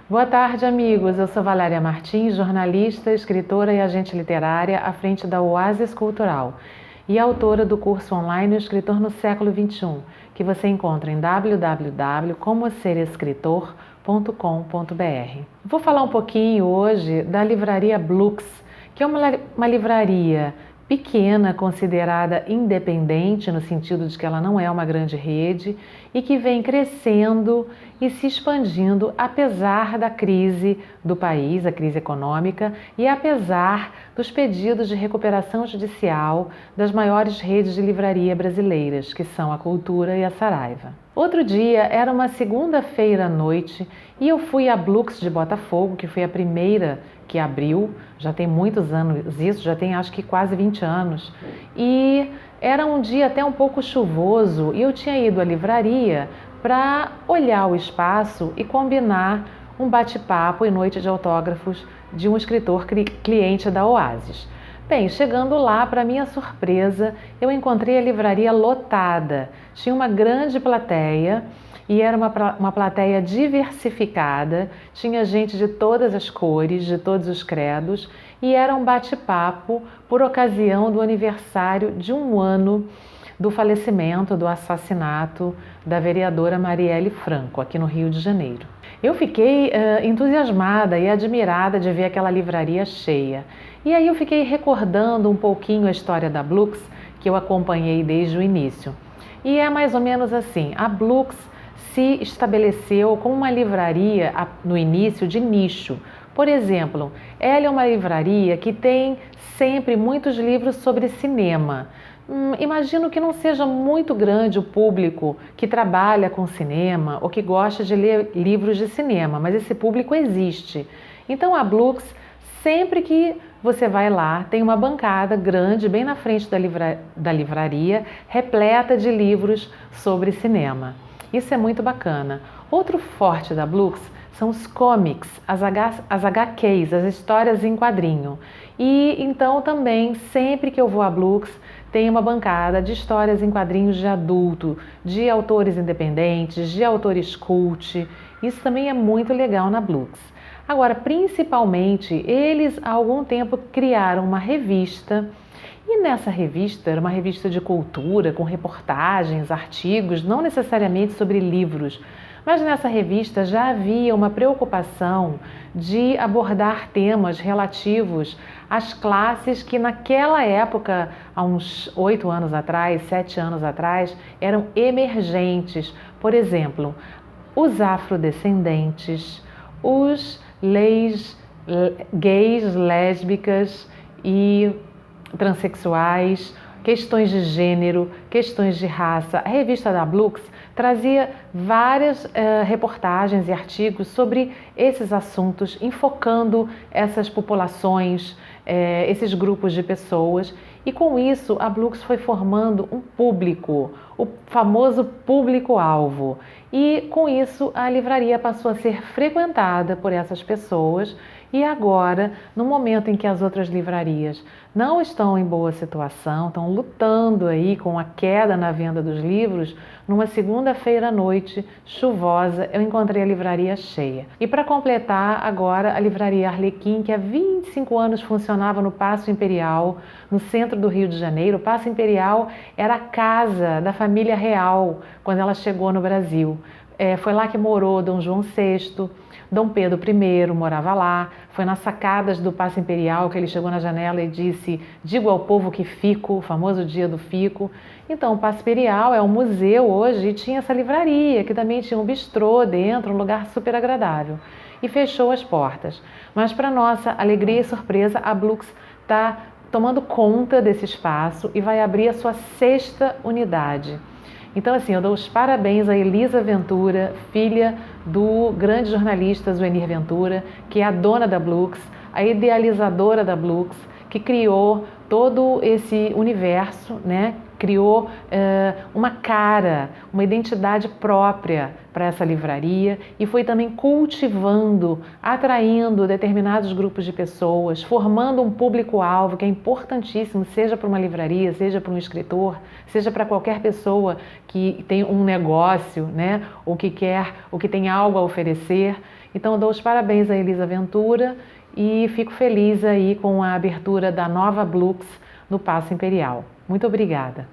Boa tarde, amigos. Eu sou Valéria Martins, jornalista, escritora e agente literária à frente da Oásis Cultural e autora do curso online O Escritor no Século XXI, que você encontra em www.comoserescritor.com.br. Vou falar um pouquinho hoje da livraria Blux, que é uma livraria pequena, considerada independente, no sentido de que ela não é uma grande rede, e que vem crescendo e se expandindo apesar da crise do país, a crise econômica, e apesar dos pedidos de recuperação judicial das maiores redes de livraria brasileiras, que são a Cultura e a Saraiva. Outro dia, era uma segunda-feira à noite, e eu fui à Blux de Botafogo, que foi a primeira que abriu, já tem muitos anos isso, já tem acho que quase 20 anos, e era um dia até um pouco chuvoso e eu tinha ido à livraria para olhar o espaço e combinar um bate-papo e noite de autógrafos de um escritor cliente da Oásis. Bem, chegando lá, para minha surpresa, eu encontrei a livraria lotada, tinha uma grande plateia, e era uma plateia diversificada, tinha gente de todas as cores, de todos os credos, e era um bate-papo por ocasião do aniversário de um ano do falecimento, do assassinato da vereadora Marielle Franco, aqui no Rio de Janeiro. Eu fiquei entusiasmada e admirada de ver aquela livraria cheia. E aí eu fiquei recordando um pouquinho a história da Blux, que eu acompanhei desde o início. E é mais ou menos assim, a Blux se estabeleceu como uma livraria no início de nicho. Por exemplo, ela é uma livraria que tem sempre muitos livros sobre cinema. Imagino que não seja muito grande o público que trabalha com cinema ou que gosta de ler livros de cinema, mas esse público existe. Então a Blux, sempre que você vai lá, tem uma bancada grande bem na frente da livraria, repleta de livros sobre cinema. Isso é muito bacana. Outro forte da Blux são os comics, as HQs, as histórias em quadrinho. E então também, sempre que eu vou à Blux, tem uma bancada de histórias em quadrinhos de adulto, de autores independentes, de autores cult. Isso também é muito legal na Blux. Agora, principalmente, eles há algum tempo criaram uma revista. E nessa revista, era uma revista de cultura, com reportagens, artigos, não necessariamente sobre livros, mas nessa revista já havia uma preocupação de abordar temas relativos às classes que naquela época, há uns 8 anos atrás, 7 anos atrás, eram emergentes. Por exemplo, os afrodescendentes, os gays, lésbicas e transexuais, questões de gênero, questões de raça. A revista da Blux trazia várias reportagens e artigos sobre esses assuntos, enfocando essas populações, esses grupos de pessoas. E com isso, a Blux foi formando um público, o famoso público-alvo. E com isso, a livraria passou a ser frequentada por essas pessoas. E agora, no momento em que as outras livrarias não estão em boa situação, estão lutando aí com a queda na venda dos livros, numa segunda-feira à noite, chuvosa, eu encontrei a livraria cheia. E para completar, agora a livraria Arlequim, que há 25 anos funcionava no Paço Imperial, no centro do Rio de Janeiro. O Paço Imperial era a casa da família real quando ela chegou no Brasil. Foi lá que morou Dom João VI, Dom Pedro I morava lá, foi nas sacadas do Paço Imperial que ele chegou na janela e disse: "Digo ao povo que fico", o famoso dia do fico. Então o Paço Imperial é um museu hoje e tinha essa livraria, que também tinha um bistrô dentro, um lugar super agradável. E fechou as portas. Mas para nossa alegria e surpresa, a Blux está tomando conta desse espaço e vai abrir a sua 6ª unidade. Então, assim, eu dou os parabéns a Elisa Ventura, filha do grande jornalista Zuenir Ventura, que é a dona da Blux, a idealizadora da Blux, que criou todo esse universo, né, criou uma cara, uma identidade própria para essa livraria e foi também cultivando, atraindo determinados grupos de pessoas, formando um público-alvo que é importantíssimo, seja para uma livraria, seja para um escritor, seja para qualquer pessoa que tem um negócio, né, ou que tem algo a oferecer. Então eu dou os parabéns a Elisa Ventura e fico feliz aí com a abertura da nova Blux no Paço Imperial. Muito obrigada.